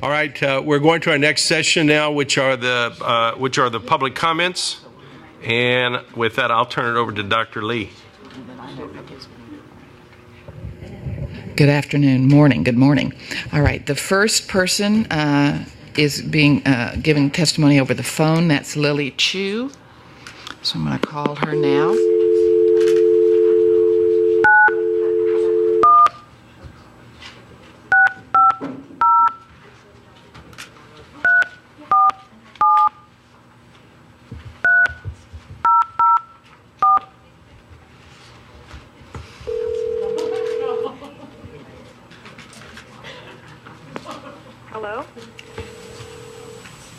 All right, we're going to our next session now, which are the public comments. And with that, I'll turn it over to Dr. Lee. Good afternoon, good morning. All right, the first person is being giving testimony over the phone. That's Lily Chu. So I'm going to call her now.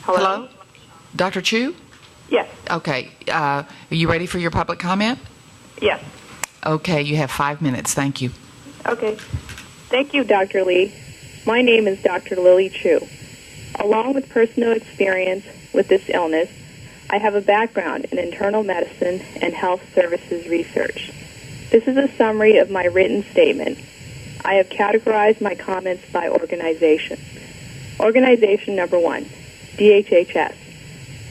Hello? Dr. Chu? Yes. Okay. Are you ready for your public comment? Yes. Okay, you have 5 minutes. Thank you. Okay. Thank you, Dr. Lee. My name is Dr. Lily Chu. Along with personal experience with this illness, I have a background in internal medicine and health services research. This is a summary of my written statement. I have categorized my comments by organization. Organization number 1, DHHS.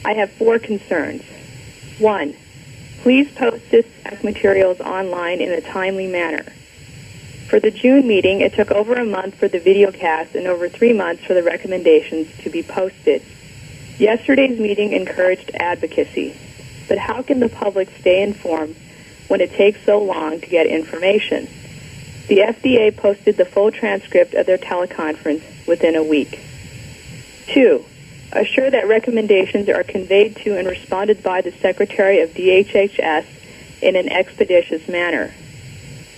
I have 4 concerns. 1, please post CFSAC materials online in a timely manner. For the June meeting, it took over a month for the videocast and over 3 months for the recommendations to be posted. Yesterday's meeting encouraged advocacy, but how can the public stay informed when it takes so long to get information? The FDA posted the full transcript of their teleconference within a week. 2, assure that recommendations are conveyed to and responded by the Secretary of DHHS in an expeditious manner.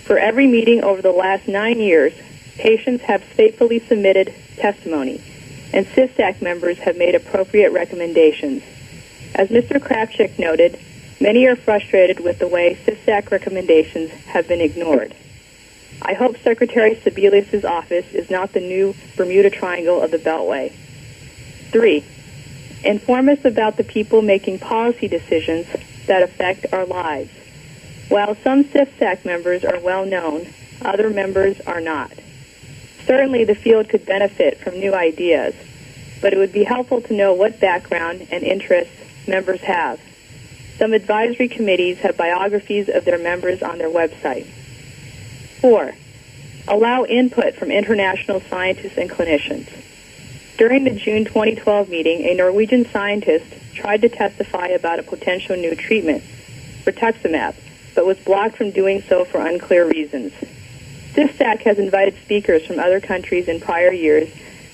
For every meeting over the last 9 years, patients have faithfully submitted testimony, and CFSAC members have made appropriate recommendations. As Mr. Kravchuk noted, many are frustrated with the way CFSAC recommendations have been ignored. I hope Secretary Sebelius' office is not the new Bermuda Triangle of the Beltway. 3, inform us about the people making policy decisions that affect our lives. While some CFSAC members are well known, other members are not. Certainly the field could benefit from new ideas, but it would be helpful to know what background and interests members have. Some advisory committees have biographies of their members on their website. 4, allow input from international scientists and clinicians. During the June 2012 meeting, a Norwegian scientist tried to testify about a potential new treatment, rituximab, but was blocked from doing so for unclear reasons. CFSAC has invited speakers from other countries in prior years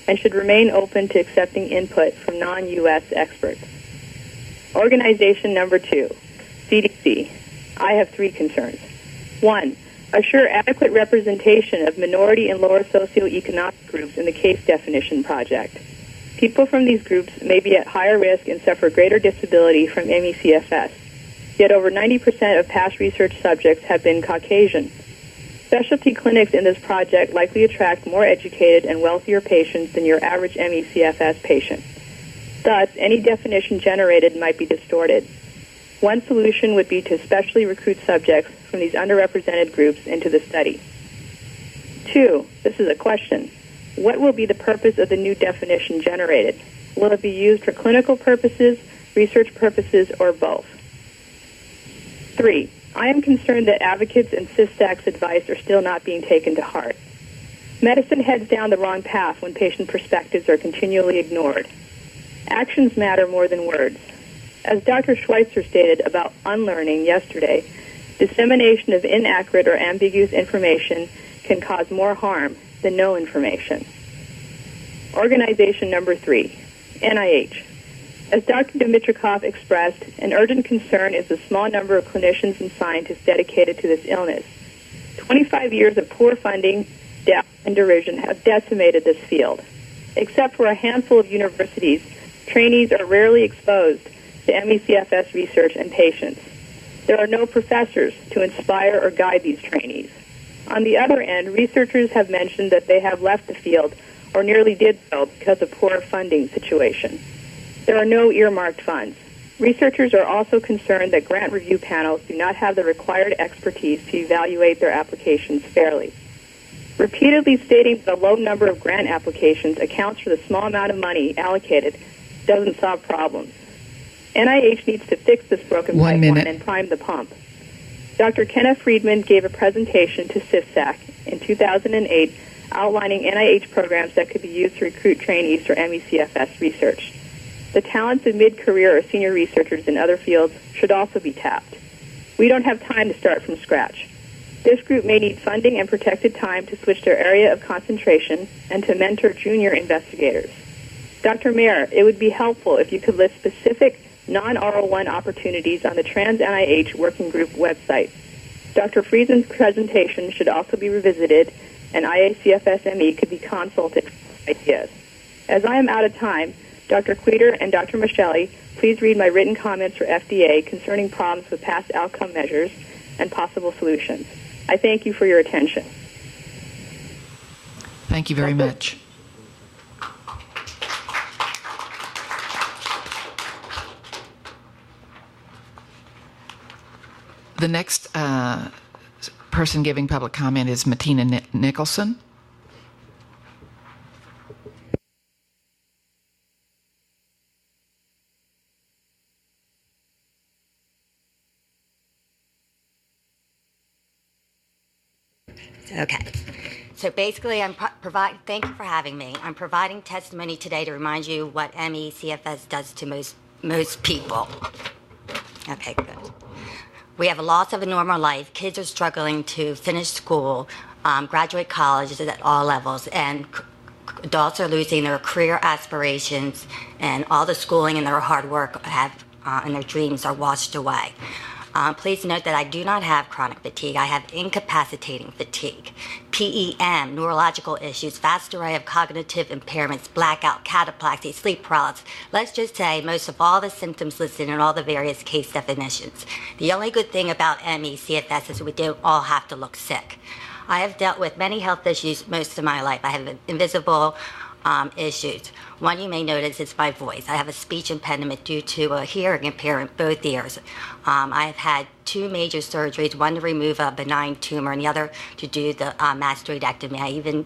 and should remain open to accepting input from non-U.S. experts. Organization number 2, CDC. I have 3 concerns. 1, assure adequate representation of minority and lower socioeconomic groups in the case definition project. People from these groups may be at higher risk and suffer greater disability from ME/CFS. Yet over 90% of past research subjects have been Caucasian. Specialty clinics in this project likely attract more educated and wealthier patients than your average ME/CFS patient. Thus, any definition generated might be distorted. One solution would be to specially recruit subjects from these underrepresented groups into the study. 2, this is a question. What will be the purpose of the new definition generated? Will it be used for clinical purposes, research purposes, or both? 3, I am concerned that advocates and CFSAC's advice are still not being taken to heart. Medicine heads down the wrong path when patient perspectives are continually ignored. Actions matter more than words. As Dr. Schweitzer stated about unlearning yesterday, dissemination of inaccurate or ambiguous information can cause more harm than no information. Organization number 3, NIH. As Dr. Dimitrikov expressed, an urgent concern is the small number of clinicians and scientists dedicated to this illness. 25 years of poor funding, doubt, and derision have decimated this field. Except for a handful of universities, trainees are rarely exposed to ME/CFS research and patients. There are no professors to inspire or guide these trainees. On the other end, researchers have mentioned that they have left the field or nearly did so because of poor funding situation. There are no earmarked funds. Researchers are also concerned that grant review panels do not have the required expertise to evaluate their applications fairly. Repeatedly stating that a low number of grant applications accounts for the small amount of money allocated doesn't solve problems. NIH needs to fix this broken 1 pipeline minute. and prime the pump. Dr. Kenneth Friedman gave a presentation to CFSAC in 2008 outlining NIH programs that could be used to recruit trainees for MECFS research. The talents of mid-career or senior researchers in other fields should also be tapped. We don't have time to start from scratch. This group may need funding and protected time to switch their area of concentration and to mentor junior investigators. Dr. Mayer, it would be helpful if you could list specific non-R01 opportunities on the Trans NIH Working Group website. Dr. Friedman's presentation should also be revisited, and IACFSME could be consulted for ideas. As I am out of time, Dr. Queter and Dr. Michelli, please read my written comments for FDA concerning problems with past outcome measures and possible solutions. I thank you for your attention. Thank you very much. The next person giving public comment is Martina Nicholson. Okay. So basically, thank you for having me. I'm providing testimony today to remind you what MECFS does to most people. Okay, good. We have a loss of a normal life. Kids are struggling to finish school, graduate colleges at all levels, and adults are losing their career aspirations, and all the schooling and their hard work and their dreams are washed away. Please note that I do not have chronic fatigue. I have incapacitating fatigue. PEM, neurological issues, vast array of cognitive impairments, blackout, cataplexy, sleep paralysis. Let's just say most of all the symptoms listed in all the various case definitions. The only good thing about ME/CFS is we don't all have to look sick. I have dealt with many health issues most of my life. I have invisible issues. One you may notice is my voice. I have a speech impediment due to a hearing impairment, both ears. I have had 2 major surgeries, one to remove a benign tumor and the other to do the mastectomy. I even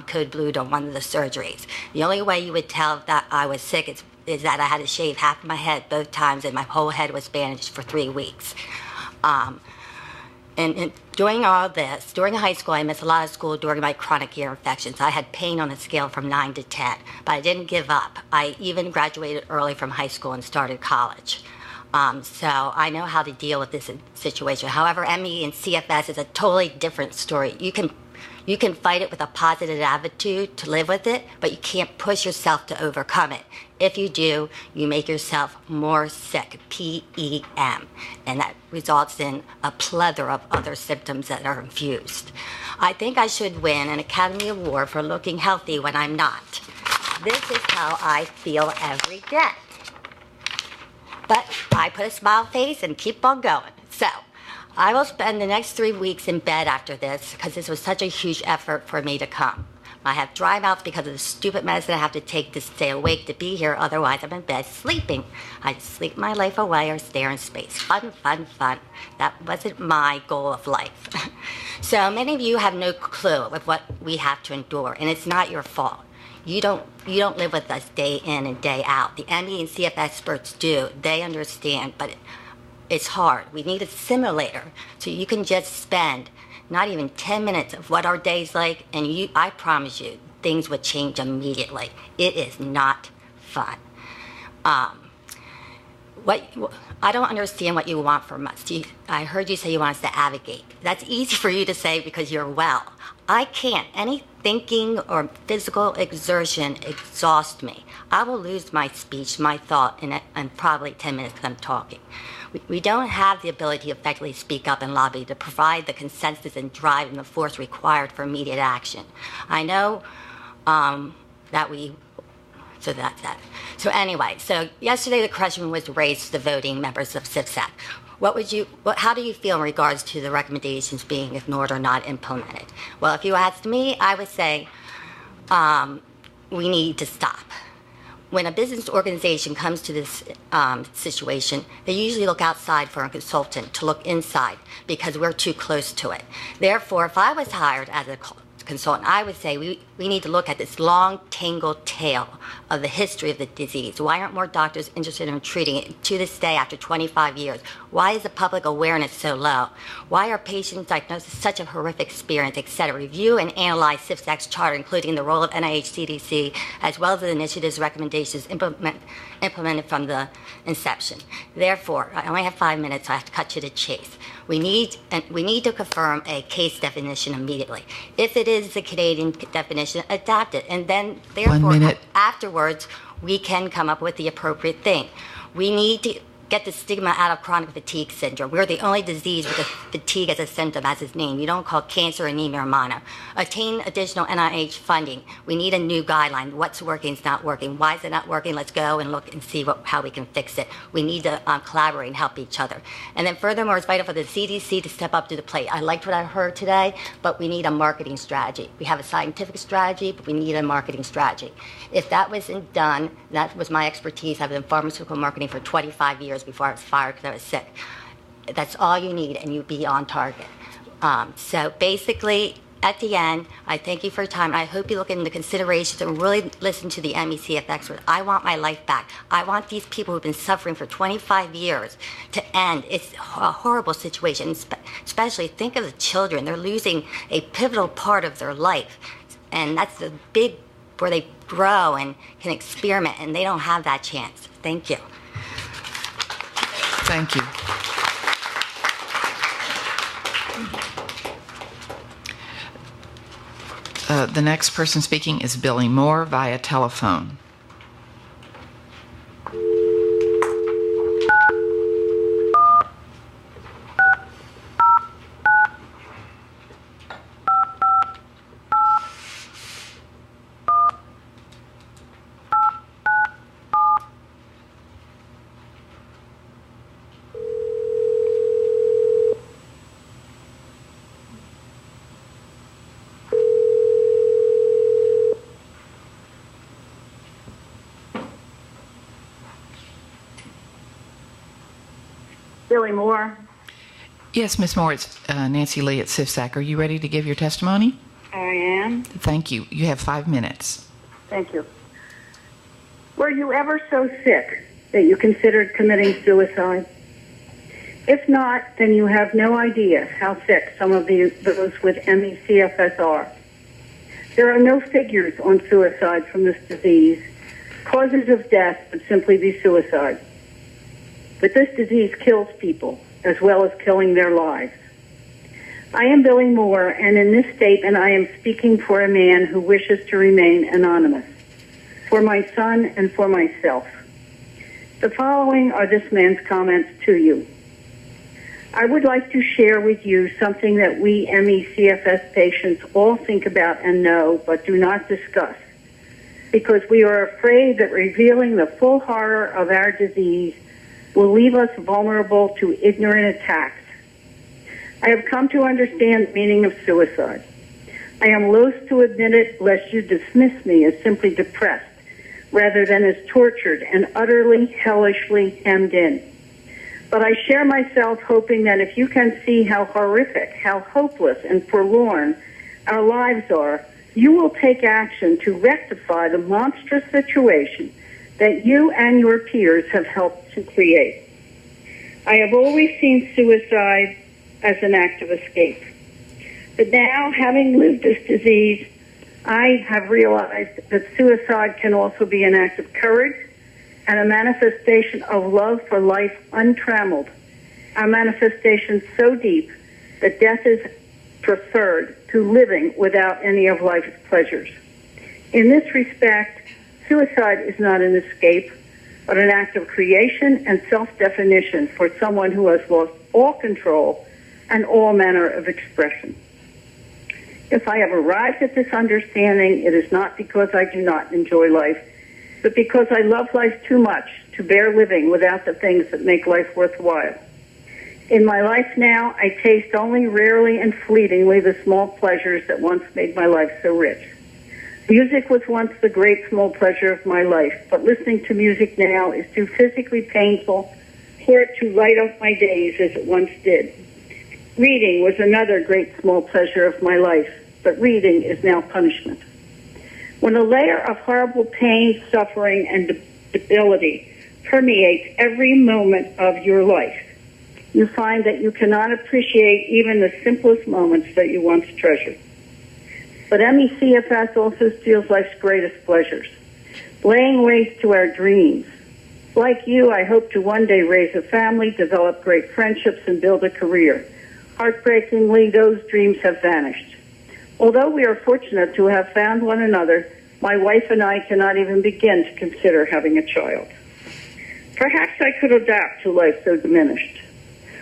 code blued on one of the surgeries. The only way you would tell that I was sick is that I had to shave half of my head both times, and my whole head was bandaged for 3 weeks. And during all this, during high school, I missed a lot of school during my chronic ear infections. I had pain on a scale from 9 to 10, but I didn't give up. I even graduated early from high school and started college. So I know how to deal with this situation. However, ME and CFS is a totally different story. You can fight it with a positive attitude to live with it, but you can't push yourself to overcome it. If you do, you make yourself more sick, PEM, and that results in a plethora of other symptoms that are infused. I think I should win an Academy Award for looking healthy when I'm not. This is how I feel every day. But I put a smile face and keep on going. So I will spend the next 3 weeks in bed after this because this was such a huge effort for me to come. I have dry mouth because of the stupid medicine I have to take to stay awake to be here. Otherwise, I'm in bed sleeping. I sleep my life away or stare in space. Fun, fun, fun. That wasn't my goal of life. So many of you have no clue of what we have to endure, and it's not your fault. You don't live with us day in and day out. The ME and CF experts do. They understand, but it's hard. We need a simulator so you can just spend not even 10 minutes of what our day's like, and I promise you, things would change immediately. It is not fun. I don't understand what you want from us. I heard you say you want us to advocate. That's easy for you to say because you're well. I can't. Any thinking or physical exertion exhausts me. I will lose my speech, my thought in probably 10 minutes because I'm talking. We don't have the ability to effectively speak up and lobby to provide the consensus and drive and the force required for immediate action. I know so that's that. So anyway, so yesterday the question was raised to the voting members of CFSAC. How do you feel in regards to the recommendations being ignored or not implemented? Well, if you asked me, I would say we need to stop. When a business organization comes to this situation, they usually look outside for a consultant to look inside because we're too close to it. Therefore, if I was hired as a consultant, I would say we need to look at this long, tangled tale of the history of the disease. Why aren't more doctors interested in treating it to this day after 25 years? Why is the public awareness so low? Why are patients diagnosed with such a horrific experience, et cetera? Review and analyze CFSAC's charter, including the role of NIH, CDC, as well as the initiatives, recommendations implemented from the inception. Therefore, I only have 5 minutes, so I have to cut to the chase. We need to confirm a case definition immediately. If it is the Canadian definition, adapt it, and then therefore 1 minute. afterwards we can come up with the appropriate thing. We need to get the stigma out of chronic fatigue syndrome. We're the only disease with a fatigue as a symptom, as its name. You don't call cancer, anemia, or mono. Attain additional NIH funding. We need a new guideline. What's working is not working. Why is it not working? Let's go and look and see how we can fix it. We need to collaborate and help each other. And then furthermore, it's vital for the CDC to step up to the plate. I liked what I heard today, but we need a marketing strategy. We have a scientific strategy, but we need a marketing strategy. If that wasn't done, that was my expertise. I've been in pharmaceutical marketing for 25 years before I was fired because I was sick. That's all you need, and you'll be on target. So basically, at the end, I thank you for your time. I hope you look into considerations and really listen to the MECFX. I want my life back. I want these people who've been suffering for 25 years to end. It's a horrible situation, especially think of the children. They're losing a pivotal part of their life, and that's the big where they grow and can experiment, and they don't have that chance. Thank you. Thank you. The next person speaking is Billy Moore via telephone. Billy Moore. Yes, Ms. Moore, it's Nancy Lee at CFSAC. Are you ready to give your testimony? I am. Thank you. You have 5 minutes. Thank you. Were you ever so sick that you considered committing suicide? If not, then you have no idea how sick some of those with ME/CFS are. There are no figures on suicide from this disease. Causes of death would simply be suicide. But this disease kills people, as well as killing their lives. I am Billy Moore, and in this statement I am speaking for a man who wishes to remain anonymous, for my son and for myself. The following are this man's comments to you. I would like to share with you something that we ME/CFS patients all think about and know, but do not discuss, because we are afraid that revealing the full horror of our disease will leave us vulnerable to ignorant attacks. I have come to understand the meaning of suicide. I am loath to admit it, lest you dismiss me as simply depressed, rather than as tortured and utterly, hellishly hemmed in. But I share myself hoping that if you can see how horrific, how hopeless and forlorn our lives are, you will take action to rectify the monstrous situation that you and your peers have helped to create. I have always seen suicide as an act of escape. But now, having lived this disease, I have realized that suicide can also be an act of courage and a manifestation of love for life untrammeled, a manifestation so deep that death is preferred to living without any of life's pleasures. In this respect, suicide is not an escape, but an act of creation and self-definition for someone who has lost all control and all manner of expression. If I have arrived at this understanding, it is not because I do not enjoy life, but because I love life too much to bear living without the things that make life worthwhile. In my life now, I taste only rarely and fleetingly the small pleasures that once made my life so rich. Music was once the great small pleasure of my life, but listening to music now is too physically painful for it to light up my days as it once did. Reading was another great small pleasure of my life, but reading is now punishment. When a layer of horrible pain, suffering, and debility permeates every moment of your life, you find that you cannot appreciate even the simplest moments that you once treasured. But MECFS also steals life's greatest pleasures, laying waste to our dreams. Like you, I hope to one day raise a family, develop great friendships, and build a career. Heartbreakingly, those dreams have vanished. Although we are fortunate to have found one another, my wife and I cannot even begin to consider having a child. Perhaps I could adapt to life so diminished.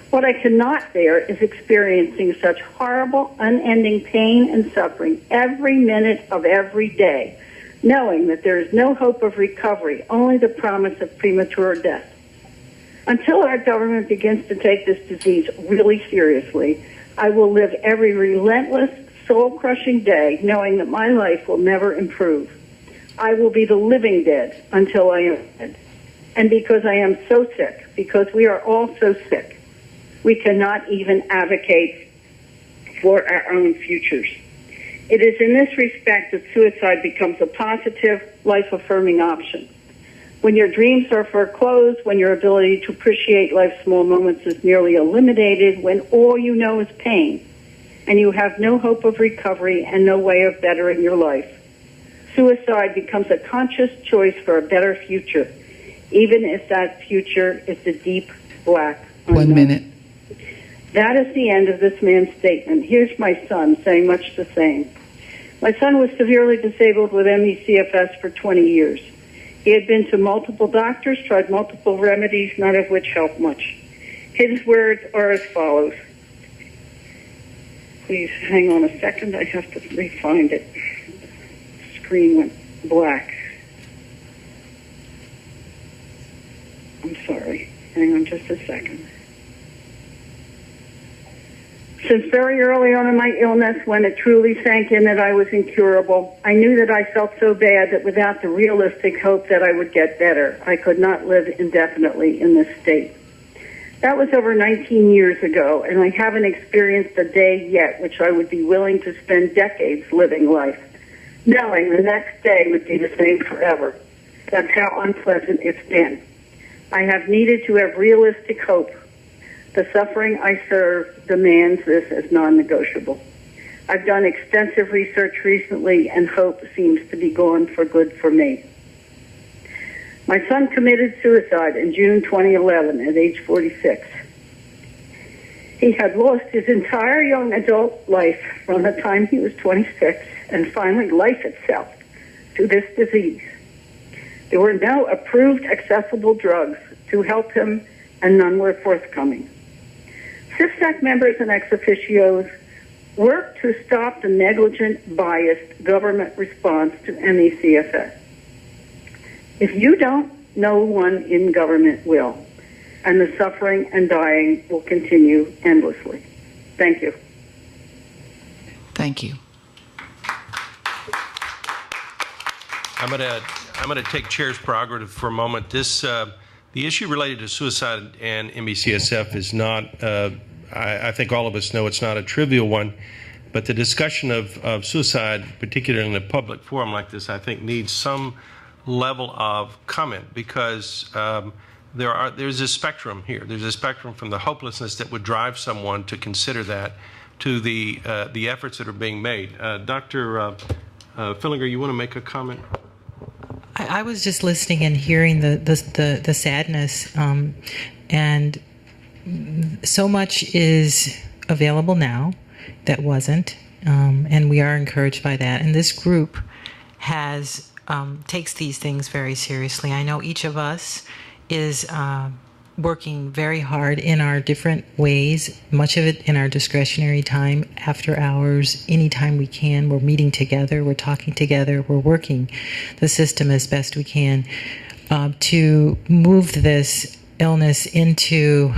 What I cannot bear is experiencing such horrible, unending pain and suffering every minute of every day, knowing that there is no hope of recovery, only the promise of premature death. Until our government begins to take this disease really seriously, I will live every relentless, soul-crushing day knowing that my life will never improve. I will be the living dead until I am dead. And because I am so sick, because we are all so sick, we cannot even advocate for our own futures. It is in this respect that suicide becomes a positive, life-affirming option. When your dreams are foreclosed, when your ability to appreciate life's small moments is nearly eliminated, when all you know is pain, and you have no hope of recovery and no way of bettering your life, suicide becomes a conscious choice for a better future, even if that future is the deep black unknown. 1 minute. That is the end of this man's statement. Here's my son saying much the same. My son was severely disabled with MECFS for 20 years. He had been to multiple doctors, tried multiple remedies, none of which helped much. His words are as follows. Please hang on a second. I have to re-find it. The screen went black. I'm sorry. Hang on just a second. Since very early on in my illness, when it truly sank in that I was incurable, I knew that I felt so bad that without the realistic hope that I would get better, I could not live indefinitely in this state. That was over 19 years ago, and I haven't experienced a day yet which I would be willing to spend decades living life, knowing the next day would be the same forever. That's how unpleasant it's been. I have needed to have realistic hope. The suffering I serve demands this as non-negotiable. I've done extensive research recently, and hope seems to be gone for good for me. My son committed suicide in June 2011 at age 46. He had lost his entire young adult life from the time he was 26 and finally life itself to this disease. There were no approved accessible drugs to help him, and none were forthcoming. CFSAC members and ex officios work to stop the negligent, biased government response to MECFS. If you don't, no one in government will, and the suffering and dying will continue endlessly. Thank you. Thank you. I'm going to take chair's prerogative for a moment. The issue related to suicide and MECSF is not, I think all of us know it's not a trivial one, but the discussion of suicide, particularly in a public forum like this, I think needs some level of comment because there's a spectrum here. There's a spectrum from the hopelessness that would drive someone to consider that to the efforts that are being made. Dr. Fillinger, you want to make a comment? I was just listening and hearing the sadness, and so much is available now that wasn't, and we are encouraged by that. And this group has takes these things very seriously. I know each of us is working very hard in our different ways, much of it in our discretionary time, after hours, anytime we can. We're meeting together, we're talking together, we're working the system as best we can to move this illness into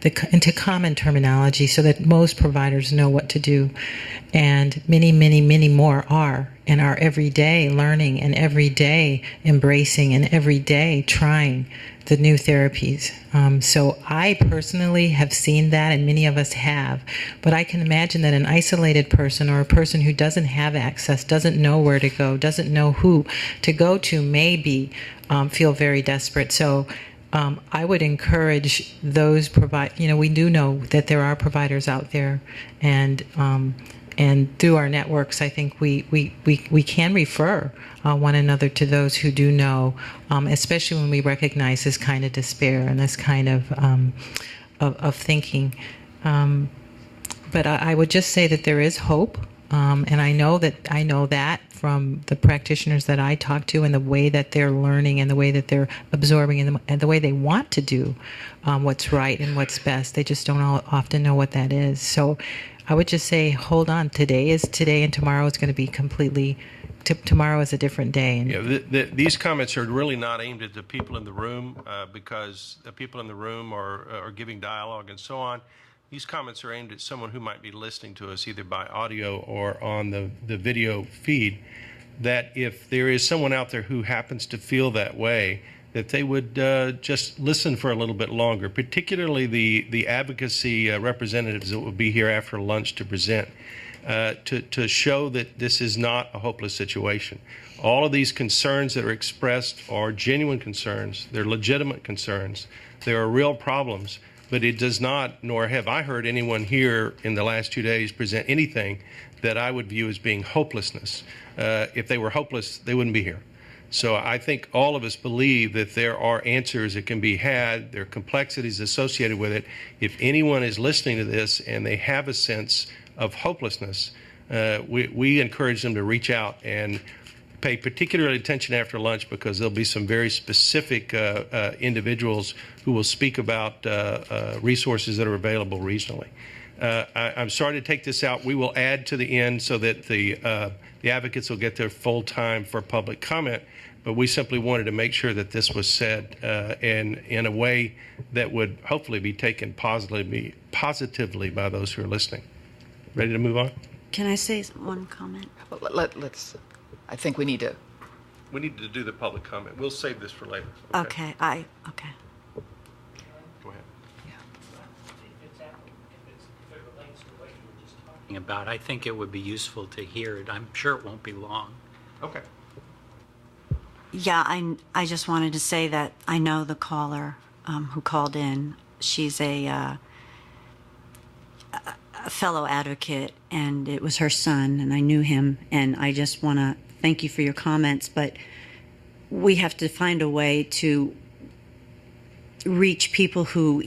into common terminology so that most providers know what to do. And many, many, many more are every day learning and every day embracing and every day trying the new therapies. So I personally have seen that, and many of us have. But I can imagine that an isolated person or a person who doesn't have access, doesn't know where to go, doesn't know who to go to, maybe feel very desperate. So I would encourage those we do know that there are providers out there, and through our networks, I think we can refer one another to those who do know, especially when we recognize this kind of despair and this kind of thinking. But I would just say that there is hope, and I know that from the practitioners that I talk to, and the way that they're learning, and the way that they're absorbing, and the way they want to do what's right and what's best. They just don't often know what that is. So I would just say, hold on. Today is today, and tomorrow is going to be completely. Tomorrow is a different day. And these comments are really not aimed at the people in the room, because the people in the room are giving dialogue and so on. These comments are aimed at someone who might be listening to us either by audio or on the video feed, that if there is someone out there who happens to feel that way, that they would just listen for a little bit longer, particularly the advocacy representatives that will be here after lunch to present, to show that this is not a hopeless situation. All of these concerns that are expressed are genuine concerns. They're legitimate concerns. There are real problems. But it does not, nor have I heard anyone here in the last 2 days present anything that I would view as being hopelessness. If they were hopeless, they wouldn't be here. So I think all of us believe that there are answers that can be had. There are complexities associated with it. If anyone is listening to this and they have a sense of hopelessness, we encourage them to reach out and pay particular attention after lunch, because there'll be some very specific individuals who will speak about resources that are available regionally. I'm sorry to take this out. We will add to the end so that the advocates will get their full time for public comment, but we simply wanted to make sure that this was said in a way that would hopefully be taken positively by those who are listening. Ready to move on? Can I say one comment? Let's. I think we need to. We need to do the public comment. We'll save this for later. Okay. Okay. Go ahead. About, I think it would be useful to hear it. I'm sure it won't be long. Okay. Yeah, I just wanted to say that I know the caller who called in. She's a fellow advocate, and it was her son, and I knew him, and I just want to thank you for your comments, but we have to find a way to reach people who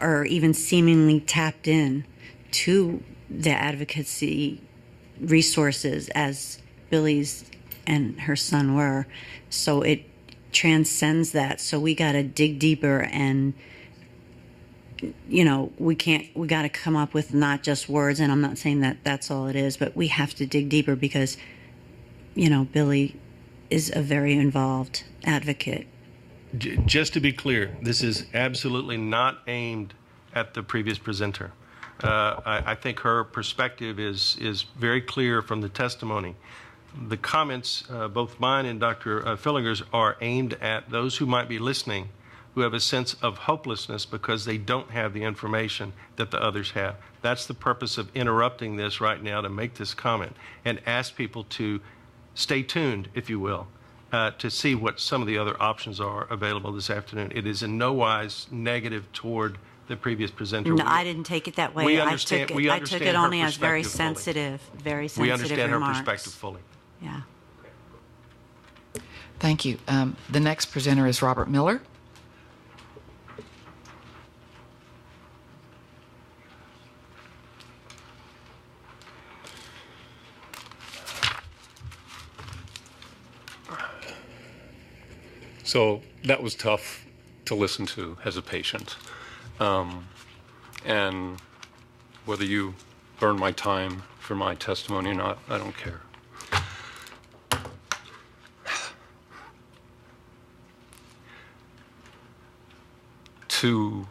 are even seemingly tapped in to the advocacy resources as Billy's and her son were. So it transcends that. So we got to dig deeper, and we got to come up with not just words, and I'm not saying that that's all it is, but we have to dig deeper, because Billy is a very involved advocate. Just to be clear, this is absolutely not aimed at the previous presenter. I think her perspective is very clear from the testimony. The comments, both mine and Dr. Fillinger's, are aimed at those who might be listening, who have a sense of hopelessness because they don't have the information that the others have. That's the purpose of interrupting this right now, to make this comment and ask people to stay tuned, if you will, to see what some of the other options are available this afternoon. It is in no wise negative toward the previous presenter. No, I didn't take it that way. We understand. I took it only as very fully. sensitive remarks. We understand her perspective fully. Yeah. Thank you. The next presenter is Robert Miller. So that was tough to listen to as a patient. And whether you burn my time for my testimony or not, I don't care. to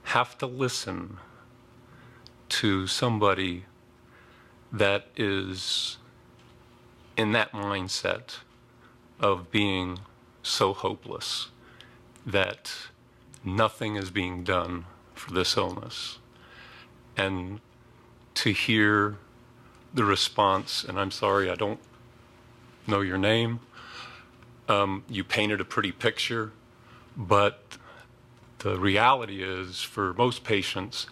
have to listen to somebody that is in that mindset of being so hopeless that nothing is being done for this illness, and to hear the response, and I'm sorry, I don't know your name. You painted a pretty picture, but the reality is, for most patients,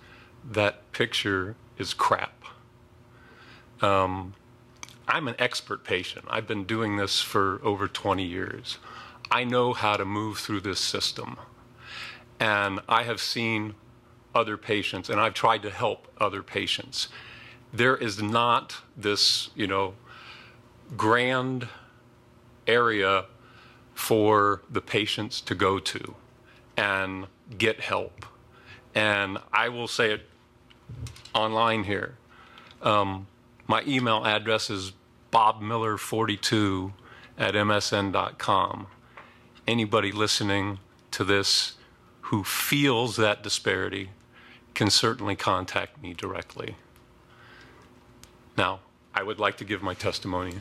that picture is crap. I'm an expert patient. I've been doing this for over 20 years. I know how to move through this system. And I have seen other patients, and I've tried to help other patients. There is not this, grand area for the patients to go to and get help. And I will say it online here. My email address is bobmiller42@msn.com. Anybody listening to this who feels that disparity can certainly contact me directly. Now, I would like to give my testimony.